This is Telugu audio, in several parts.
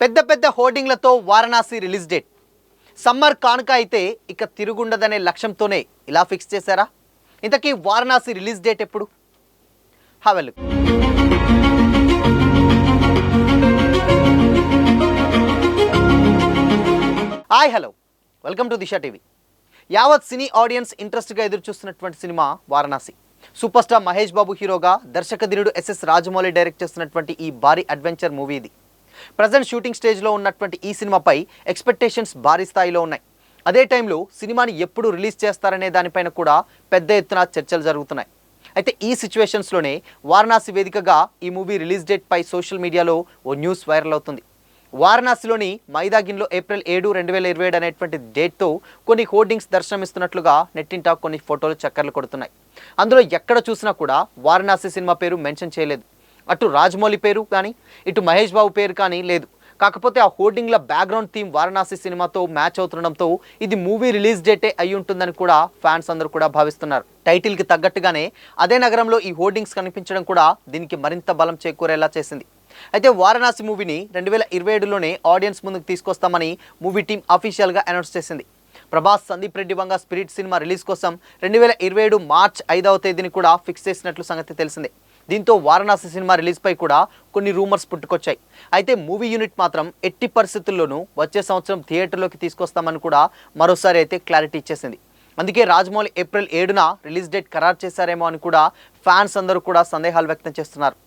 పెద్ద పెద్ద హోర్డింగ్లతో వారణాసి రిలీజ్ డేట్ సమ్మర్ కానుక అయితే ఇక తిరుగుండదనే లక్ష్యంతోనే ఇలా ఫిక్స్ చేశారా? ఇంతకీ వారణాసి రిలీజ్ డేట్ ఎప్పుడు? హవెల్ hi hello, welcome to Disha TV. యావత్ సినీ ఆడియన్స్ ఇంట్రెస్ట్గా ఎదురు చూస్తున్నటువంటి cinema Varanasi. Super star Mahesh Babu హీరోగా, దర్శకధీరుడు ఎస్ఎస్ రాజమౌళి డైరెక్ట్ చేస్తున్నటువంటి ఈ భారీ అడ్వెంచర్ మూవీ ఇది. ప్రజెంట్ షూటింగ్ స్టేజ్లో ఉన్నటువంటి ఈ సినిమాపై ఎక్స్పెక్టేషన్స్ భారీ స్థాయిలో ఉన్నాయి. అదే టైంలో సినిమాని ఎప్పుడు రిలీజ్ చేస్తారనే దానిపైన కూడా పెద్ద ఎత్తున చర్చలు జరుగుతున్నాయి. అయితే ఈ సిచ్యువేషన్స్లోనే వారణాసి వేదికగా ఈ మూవీ రిలీజ్ డేట్ పై సోషల్ మీడియాలో ఓ న్యూస్ వైరల్ అవుతుంది. వారణాసిలోని మైదాగిన్లో ఏప్రిల్ 7, 2027 అనేటువంటి డేట్తో కొన్ని హోర్డింగ్స్ దర్శనమిస్తున్నట్లుగా నెట్టింట కొన్ని ఫోటోలు చక్కర్లు కొడుతున్నాయి. అందులో ఎక్కడ చూసినా కూడా వారణాసి సినిమా పేరు మెన్షన్ చేయలేదు. అటు రాజమౌళి పేరు కానీ, ఇటు మహేష్ బాబు పేరు కానీ లేదు. కాకపోతే ఆ హోర్డింగ్ల బ్యాక్గ్రౌండ్ థీమ్ వారణాసి సినిమాతో మ్యాచ్ అవుతుండడంతో ఇది మూవీ రిలీజ్ డేటే అయి ఉంటుందని కూడా ఫ్యాన్స్ అందరూ కూడా భావిస్తున్నారు. టైటిల్కి తగ్గట్టుగానే అదే నగరంలో ఈ హోర్డింగ్స్ కనిపించడం కూడా దీనికి మరింత బలం చేకూరేలా చేసింది. అయితే వారణాసి మూవీని 2027లోనే ఆడియన్స్ ముందుకు తీసుకొస్తామని మూవీ టీం అఫీషియల్గా అనౌన్స్ చేసింది. Prabhas, Sandeep Reddy Vanga spirit cinema release కోసం 2027 మార్చ్ 5వ తేదీని కూడా ఫిక్స్ చేసినట్లు సంగతి తెలిసిందే. దీంతో వారణాసి సినిమా రిలీజ్పై కూడా కొన్ని రూమర్స్ పుట్టుకొచ్చాయి. అయితే మూవీ యూనిట్ మాత్రం ఎట్టి పరిస్థితుల్లోనూ వచ్చే సంవత్సరం థియేటర్లోకి తీసుకొస్తామని కూడా మరోసారి అయితే క్లారిటీ ఇచ్చేసింది. అందుకే రాజమౌళి ఏప్రిల్ 7న రిలీజ్ డేట్ ఖరారు చేశారేమో అని కూడా ఫ్యాన్స్ అందరూ కూడా సందేహాలు వ్యక్తం చేస్తున్నారు.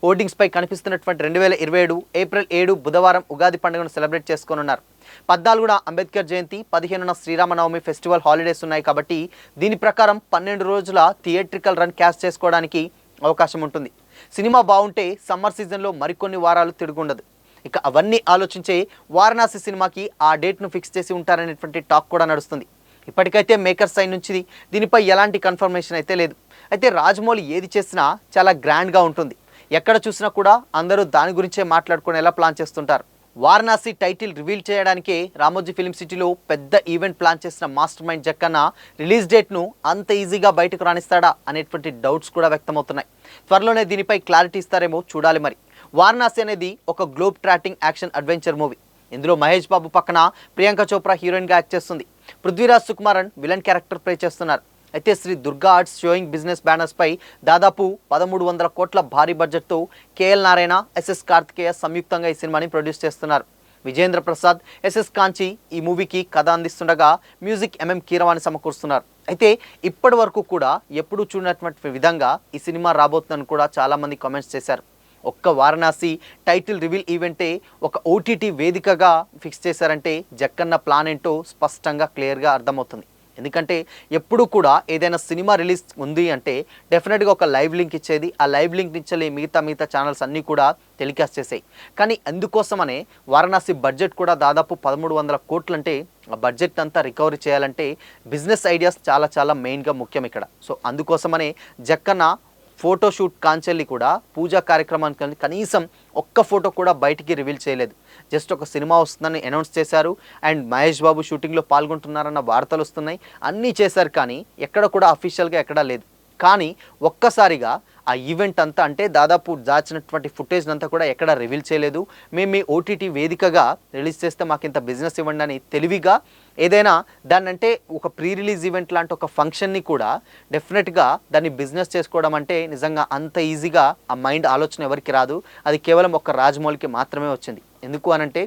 హోర్డింగ్స్పై కనిపిస్తున్నటువంటి 2027 ఏప్రిల్ 7 బుధవారం ఉగాది పండుగను సెలబ్రేట్ చేసుకోనున్నారు. 14న అంబేద్కర్ జయంతి, 15న శ్రీరామనవమి ఫెస్టివల్ హాలిడేస్ ఉన్నాయి. కాబట్టి దీని ప్రకారం 12 రోజుల థియేట్రికల్ రన్ క్యాష్ చేసుకోవడానికి అవకాశం ఉంటుంది. సినిమా బాగుంటే సమ్మర్ సీజన్లో మరికొన్ని వారాలు తిరుగుండదు. ఇక అవన్నీ ఆలోచించే వారణాసి సినిమాకి ఆ డేట్ను ఫిక్స్ చేసి ఉంటారనేటువంటి టాక్ కూడా నడుస్తుంది. ఇప్పటికైతే మేకర్ సైడ్ నుంచి దీనిపై ఎలాంటి కన్ఫర్మేషన్ అయితే లేదు. అయితే రాజమౌళి ఏది చేసినా చాలా గ్రాండ్గా ఉంటుంది. ఎక్కడ చూసినా కూడా అందరూ దాని గురించే మాట్లాడుకునేలా ప్లాన్ చేస్తుంటారు. వారణాసి టైటిల్ రివీల్ చేయడానికే రామోజీ ఫిల్మ్ సిటీలో పెద్ద ఈవెంట్ ప్లాన్ చేసిన మాస్టర్ మైండ్ జక్కన్న రిలీజ్ డేట్ను అంత ఈజీగా బయటకు రాణిస్తాడా అనేటువంటి డౌట్స్ కూడా వ్యక్తమవుతున్నాయి. త్వరలోనే దీనిపై క్లారిటీ ఇస్తారేమో చూడాలి. మరి వారణాసి అనేది ఒక globe trotting action adventure movie. ఇందులో మహేష్ బాబు పక్కన ప్రియాంక చోప్రా హీరోయిన్గా యాక్ట్ చేస్తుంది. Prithviraj Sukumaran villain character play చేస్తున్నారు. అయితే Shri Durga arts showing business బ్యానర్స్పై దాదాపు 1300 కోట్ల భారీ బడ్జెట్తో కేఎల్ నారాయణ, ఎస్ఎస్ కార్తికేయ సంయుక్తంగా ఈ సినిమాని ప్రొడ్యూస్ చేస్తున్నారు. విజేంద్ర ప్రసాద్, ఎస్ఎస్ కాంచి ఈ మూవీకి కథ అందిస్తుండగా మ్యూజిక్ ఎంఎం కీరవాణి సమకూరుస్తున్నారు. అయితే ఇప్పటి వరకు కూడా ఎప్పుడూ చూడనటువంటి విధంగా ఈ సినిమా రాబోతుందని కూడా చాలామంది కామెంట్స్ చేశారు. ఒక్క వారణాసి టైటిల్ రివీల్ ఈవెంటే ఒక ఓటీటీ వేదికగా ఫిక్స్ చేశారంటే జక్కన్న ప్లాన్ ఏంటో స్పష్టంగా క్లియర్గా అర్థమవుతుంది. ఎందుకంటే ఎప్పుడు కూడా ఏదైనా సినిమా రిలీజ్ ఉంది అంటే డెఫినెట్గా ఒక లైవ్ లింక్ ఇచ్చేది. ఆ లైవ్ లింక్ నుంచి మిగతా ఛానల్స్ అన్నీ కూడా టెలికాస్ట్ చేసాయి. కానీ అందుకోసమనే వారణాసి బడ్జెట్ కూడా దాదాపు 1300 కోట్లు. అంటే ఆ బడ్జెట్ అంతా రికవరీ చేయాలంటే బిజినెస్ ఐడియాస్ చాలా మెయిన్గా ముఖ్యం ఇక్కడ. సో అందుకోసమనే జక్కన్న ఫోటోషూట్ కాంచెల్లి కూడా పూజా కార్యక్రమానికి కనీసం ఒక్క ఫోటో కూడా బయటికి రివీల్ చేయలేదు. జస్ట్ ఒక సినిమా వస్తుందని అనౌన్స్ చేశారు. అండ్ మహేష్ బాబు షూటింగ్లో పాల్గొంటున్నారన్న వార్తలు వస్తున్నాయి. అన్నీ చేశారు కానీ ఎక్కడ కూడా అఫీషియల్గా ఎక్కడా లేదు. కానీ ఒక్కసారిగా ఆ ఈవెంట్ అంతా అంటే దాదాపు దాచినటువంటి ఫుటేజ్ అంతా కూడా ఎక్కడ రివీల్ చేయలేదు. మేము మీ ఓటీటీ వేదికగా రిలీజ్ చేస్తే మాకు ఇంత బిజినెస్ ఇవ్వండి అని తెలివిగా ఏదైనా దాన్ని అంటే ఒక ప్రీ రిలీజ్ ఈవెంట్ లాంటి ఒక ఫంక్షన్ని కూడా డెఫినెట్గా దాన్ని బిజినెస్ చేసుకోవడం అంటే నిజంగా అంత ఈజీగా ఆ మైండ్ ఆలోచన ఎవరికి రాదు. అది కేవలం ఒక రాజమౌళికి మాత్రమే వచ్చింది. ఎందుకు అనంటే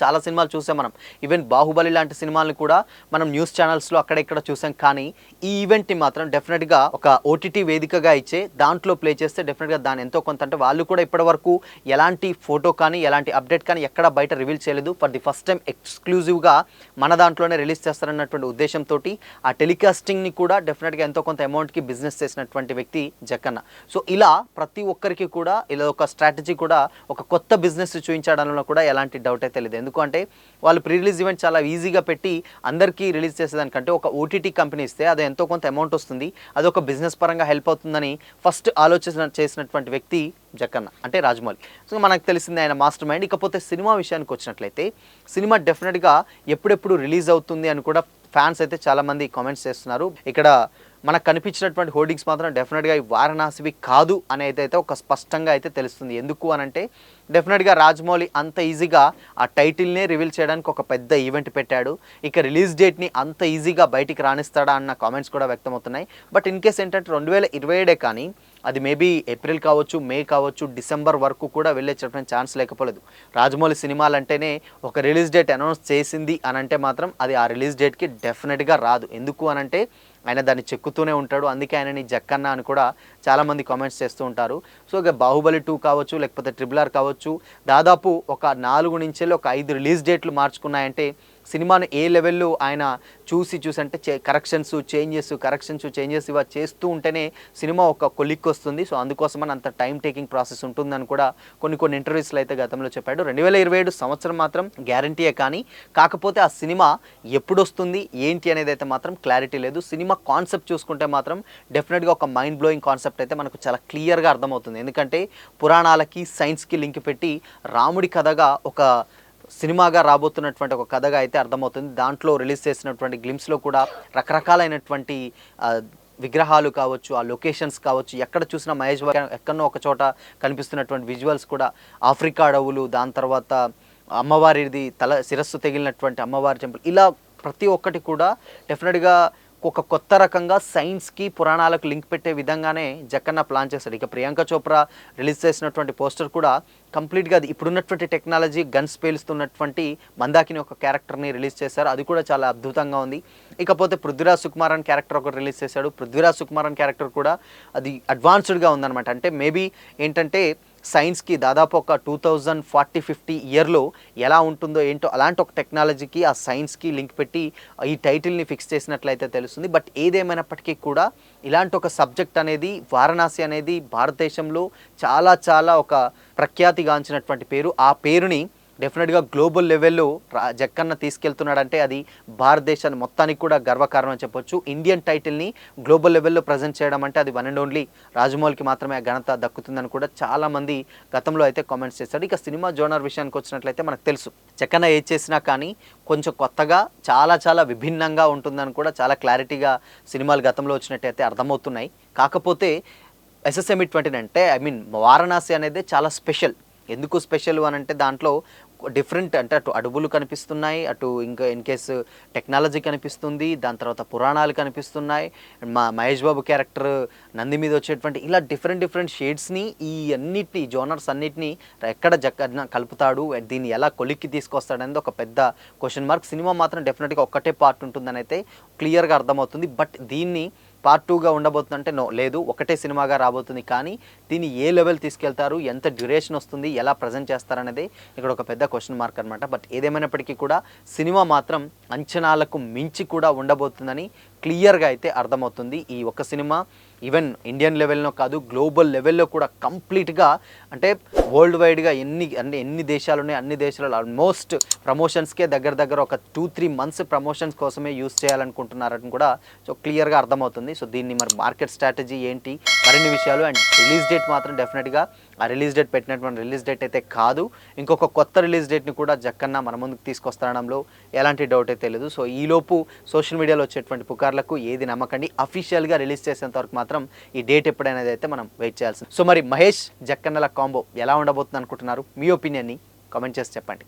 చాలా సినిమాలు చూసాం మనం. ఈవెన్ బాహుబలి లాంటి సినిమాలను కూడా మనం న్యూస్ ఛానల్స్లో అక్కడెక్కడ చూసాం. కానీ ఈ ఈవెంట్ని మాత్రం డెఫినెట్గా ఒక ఓటీటీ వేదికగా ఇచ్చే దాంట్లో ప్లే చేస్తే డెఫినెట్గా దాని ఎంతో కొంత అంటే వాళ్ళు కూడా ఇప్పటివరకు ఎలాంటి ఫోటో కానీ ఎలాంటి అప్డేట్ కానీ ఎక్కడ బయట రివీల్ చేయలేదు. ఫర్ ది ఫస్ట్ టైం ఎక్స్క్లూజివ్గా మన దాంట్లోనే రిలీజ్ చేస్తారన్నటువంటి ఉద్దేశంతో ఆ టెలికాస్టింగ్ని కూడా డెఫినెట్గా ఎంతో కొంత అమౌంట్కి బిజినెస్ చేసినటువంటి వ్యక్తి జక్కన్న. సో ఇలా ప్రతి ఒక్కరికి కూడా ఇలా ఒక స్ట్రాటజీ కూడా ఒక కొత్త బిజినెస్ చూపించడంలో కూడా ఎలాంటి డౌట్ అయితే లేదు. ఎందుకంటే వాళ్ళు ప్రీ రిలీజ్ ఈవెంట్ చాలా ఈజీగా పెట్టి అందరికీ రిలీజ్ చేసేదానికంటే ఒక ఓటీటీ కంపెనీ ఇస్తే అది ఎంతో కొంత అమౌంట్ వస్తుంది, అది ఒక బిజినెస్ పరంగా హెల్ప్ అవుతుందని ఫస్ట్ ఆలోచన చేసినటువంటి వ్యక్తి జక్కన్న అంటే రాజమౌళి. సో మనకు తెలిసింది ఆయన మాస్టర్ మైండ్. ఇకపోతే సినిమా విషయానికి వచ్చినట్లయితే సినిమా డెఫినెట్గా ఎప్పుడెప్పుడు రిలీజ్ అవుతుంది అని కూడా ఫ్యాన్స్ అయితే చాలామంది కామెంట్స్ చేస్తున్నారు. ఇక్కడ మనకు కనిపించినటువంటి హోర్డింగ్స్ మాత్రం డెఫినెట్గా ఈ వారణాసివి కాదు అనేది అయితే ఒక స్పష్టంగా అయితే తెలుస్తుంది. ఎందుకు అనంటే డెఫినెట్గా రాజమౌళి అంత ఈజీగా ఆ టైటిల్నే రివీల్ చేయడానికి ఒక పెద్ద ఈవెంట్ పెట్టాడు. ఇక రిలీజ్ డేట్ని అంత ఈజీగా బయటికి రాణిస్తాడా అన్న కామెంట్స్ కూడా వ్యక్తమవుతున్నాయి. బట్ ఇన్ కేస్ ఏంటంటే 2027 కానీ అది మేబీ ఏప్రిల్ కావచ్చు, మే కావచ్చు, డిసెంబర్ వరకు కూడా వెళ్ళేటటువంటి ఛాన్స్ లేకపోలేదు. రాజమౌళి సినిమాలు అంటేనే ఒక రిలీజ్ డేట్ అనౌన్స్ చేసింది అని అంటే మాత్రం అది ఆ రిలీజ్ డేట్కి డెఫినెట్గా రాదు. ఎందుకు అనంటే ఆయన దాన్ని చెక్కుతూనే ఉంటాడు. అందుకే ఆయనని జక్కన్న అని కూడా చాలామంది కామెంట్స్ చేస్తూ ఉంటారు. సో ఇక బాహుబలి 2 కావచ్చు, లేకపోతే RRR కావచ్చు, దాదాపు ఒక 4 నుంచి ఒక 5 రిలీజ్ డేట్లు మార్చుకున్నాయంటే సినిమాను ఏ లెవెల్లో ఆయన చూసి అంటే కరెక్షన్స్ చేంజెస్ ఇవా చేస్తూ ఉంటేనే సినిమా ఒక కొలిక్కి వస్తుంది. సో అందుకోసమని అంత టైం టేకింగ్ ప్రాసెస్ ఉంటుందని కూడా కొన్ని ఇంటర్వ్యూస్లో అయితే గతంలో చెప్పాడు. 2027 సంవత్సరం మాత్రం గ్యారంటీయే, కానీ కాకపోతే ఆ సినిమా ఎప్పుడు వస్తుంది ఏంటి అనేది అయితే మాత్రం క్లారిటీ లేదు. సినిమా కాన్సెప్ట్ చూసుకుంటే మాత్రం డెఫినెట్గా ఒక మైండ్ బ్లోయింగ్ కాన్సెప్ట్ అయితే మనకు చాలా క్లియర్గా అర్థమవుతుంది. ఎందుకంటే పురాణాలకి సైన్స్కి లింక్ పెట్టి రాముడి కథగా ఒక సినిమాగా రాబోతున్నటువంటి ఒక కథగా అయితే అర్థమవుతుంది. దాంట్లో రిలీజ్ చేసినటువంటి గ్లిమ్స్లో కూడా రకరకాలైనటువంటి విగ్రహాలు కావచ్చు, ఆ లొకేషన్స్ కావచ్చు, ఎక్కడ చూసినా మహేష్ బాబు ఎక్కడో ఒక చోట కనిపిస్తున్నటువంటి విజువల్స్ కూడా ఆఫ్రికా అడవులు, దాని తర్వాత అమ్మవారిది శిరస్సు తగిలినటువంటి అమ్మవారి టెంపుల్, ఇలా ప్రతి ఒక్కటి కూడా డెఫినెట్గా ఒక కొత్త రకంగా సైన్స్కి పురాణాలకు లింక్ పెట్టే విధంగానే జక్కన్న ప్లాన్ చేశాడు. ఇక ప్రియాంక చోప్రా రిలీజ్ చేసినటువంటి పోస్టర్ కూడా కంప్లీట్గా అది ఇప్పుడున్నటువంటి టెక్నాలజీ గన్స్ పేలుస్తున్నటువంటి మందాకిని ఒక క్యారెక్టర్ని రిలీజ్ చేశారు. అది కూడా చాలా అద్భుతంగా ఉంది. ఇకపోతే పృథ్వీరాజ్ సుకుమారన్ క్యారెక్టర్ ఒకటి రిలీజ్ చేశాడు. పృథ్వీరాజ్ సుకుమారన్ క్యారెక్టర్ కూడా అది అడ్వాన్స్డ్గా ఉందన్నమాట. అంటే మేబీ ఏంటంటే సైన్స్కి దాదాపు ఒక 2040-50 ఇయర్లో ఎలా ఉంటుందో ఏంటో అలాంటి ఒక టెక్నాలజీకి ఆ సైన్స్కి లింక్ పెట్టి ఈ టైటిల్ని ఫిక్స్ చేసినట్లయితే తెలుస్తుంది. బట్ ఏదేమైనప్పటికీ కూడా ఇలాంటి ఒక సబ్జెక్ట్ అనేది వారణాసి అనేది భారతదేశంలో చాలా ఒక ప్రఖ్యాతిగాంచినటువంటి పేరు. ఆ పేరుని డెఫినెట్గా గ్లోబల్ లెవెల్లో జక్కన్న తీసుకెళ్తున్నాడంటే అది భారతదేశాన్ని మొత్తానికి కూడా గర్వకారణం అని చెప్పొచ్చు. ఇండియన్ టైటిల్ని గ్లోబల్ లెవెల్లో ప్రజెంట్ చేయడం అంటే అది వన్ అండ్ ఓన్లీ రాజమౌళికి మాత్రమే ఆ ఘనత దక్కుతుందని కూడా చాలామంది గతంలో అయితే కామెంట్స్ చేశారు. ఇక సినిమా జోనర్ విషయానికి వచ్చినట్లయితే మనకు తెలుసు, జక్కన్న ఏది చేసినా కానీ కొంచెం కొత్తగా చాలా విభిన్నంగా ఉంటుందని కూడా చాలా క్లారిటీగా సినిమాలు గతంలో వచ్చినట్టయితే అర్థమవుతున్నాయి. కాకపోతే SSME 29 అంటే వారణాసి అనేది చాలా స్పెషల్. ఎందుకు స్పెషల్ అని అంటే దాంట్లో డిఫరెంట్ అంటే అటు అడవులు కనిపిస్తున్నాయి, అటు ఇంకా ఇన్ కేసు టెక్నాలజీ కనిపిస్తుంది, దాని తర్వాత పురాణాలు కనిపిస్తున్నాయి, మహేష్ బాబు క్యారెక్టర్ నంది మీద వచ్చేటువంటి ఇలా డిఫరెంట్ షేడ్స్ని ఈ అన్నిటిని జోనర్స్ అన్నిటినీ ఎక్కడ కలుపుతాడు, దీన్ని ఎలా కొలిక్కి తీసుకొస్తాడు అనేది ఒక పెద్ద క్వశ్చన్ మార్క్. సినిమా మాత్రం డెఫినెట్గా ఒక్కటే పార్ట్ ఉంటుందని అయితే క్లియర్గా అర్థమవుతుంది. బట్ దీన్ని పార్ట్ 2గా ఉండబోతుందంటే లేదు, ఒకటే సినిమాగా రాబోతుంది. కానీ దీన్ని ఏ లెవెల్ తీసుకెళ్తారు, ఎంత డ్యూరేషన్ వస్తుంది, ఎలా ప్రజెంట్ చేస్తారనేది ఇక్కడ ఒక పెద్ద క్వశ్చన్ మార్క్ అనమాట. బట్ ఏదేమైనప్పటికీ కూడా సినిమా మాత్రం అంచనాలకు మించి కూడా ఉండబోతుందని క్లియర్గా అయితే అర్థమవుతుంది. ఈ ఒక్క సినిమా ఈవెన్ ఇండియన్ లెవెల్లో కాదు, గ్లోబల్ లెవెల్లో కూడా కంప్లీట్గా అంటే వరల్డ్ వైడ్గా ఎన్ని దేశాలు ఉన్నాయి, అన్ని దేశాలలో ఆల్మోస్ట్ ప్రమోషన్స్కే దగ్గర ఒక 2-3 మంత్స్ ప్రమోషన్స్ కోసమే యూస్ చేయాలనుకుంటున్నారని కూడా సో క్లియర్గా అర్థమవుతుంది. సో దీన్ని మరి మార్కెట్ స్ట్రాటజీ ఏంటి, మరిన్ని విషయాలు అండ్ రిలీజ్ డేట్ మాత్రం డెఫినెట్గా ఆ రిలీజ్ డేట్ పెట్టినటువంటి రిలీజ్ డేట్ అయితే కాదు, ఇంకొక కొత్త రిలీజ్ డేట్ని కూడా జక్కన్న మన ముందుకు తీసుకొస్తాడంలో ఎలాంటి డౌట్ అయితే లేదు. సో ఈలోపు సోషల్ మీడియాలో వచ్చేటువంటి పుకార్లకు ఏది నమ్మకండి. అఫీషియల్గా రిలీజ్ చేసేంత వరకు మాత్రం ఈ డేట్ ఎప్పుడైనది అయితే మనం వెయిట్ చేయాల్సింది. సో మరి మహేష్ జక్కన్నల కాంబో ఎలా ఉండబోతుంది అనుకుంటున్నారు? మీ ఒపీనియన్ని కామెంట్ చేసి చెప్పండి.